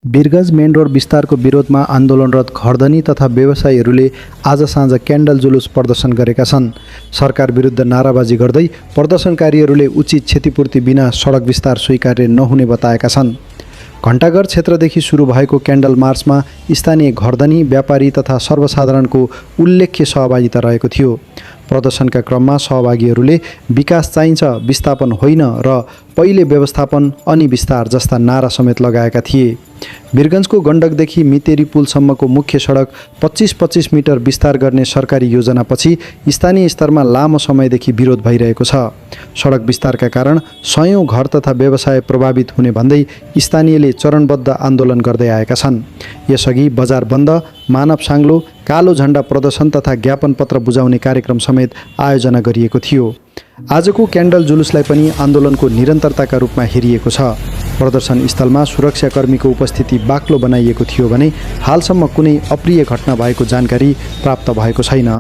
Birgunj main road विस्तारको विरोधमा आन्दोलनरत घरधनी तथा व्यवसायीहरूले आज साँझ क्यान्डल जुलुस प्रदर्शन गरेका छन्। सरकार विरुद्ध नाराबाजी गर्दै प्रदर्शनकारीहरूले उचित क्षतिपूर्ति बिना सडक विस्तार स्वीकार्य नहुने बताएका छन्। घण्टाघर क्षेत्रदेखि सुरु भएको क्यान्डल मार्चमा स्थानीय घरधनी, व्यापारी तथा सर्वसाधारणको उल्लेख्य सहभागिता रहेको थियो। प्रदर्शनका क्रममा सहभागीहरूले विकास चाहिन्छ, विस्थापन होइन र पहिले व्यवस्थापन अनि विस्तार जस्ता नारा समेत लगाएका थिए। वीरगञ्जको गण्डकदेखि मितेरी पुलसम्मको मुख्य सडक 25-25 मिटर विस्तार गर्ने सरकारी योजनापछि स्थानीय स्तरमा लामो समयदेखि विरोध भइरहेको छ। सडक विस्तारका कारण सयौं घर तथा व्यवसाय प्रभावित हुने भन्दै स्थानीयले चरणबद्ध आन्दोलन गर्दै आएका छन्। यसअघि बजार बन्द, मानव साङ्लो, कालो झण्डा प्रदर्शन तथा ज्ञापन पत्र बुझाउने कार्यक्रम समेत आयोजना गरिएको थियो। आजको क्यान्डल जुलुसलाई पनि आन्दोलनको निरन्तरताका रूपमा हेरिएको छ। प्रदर्शन स्थलमा सुरक्षाकर्मीको उपस्थिति बाक्लो बनाइएको थियो भने हालसम्म कुनै अप्रिय घटना भएको जानकारी प्राप्त भएको छैन।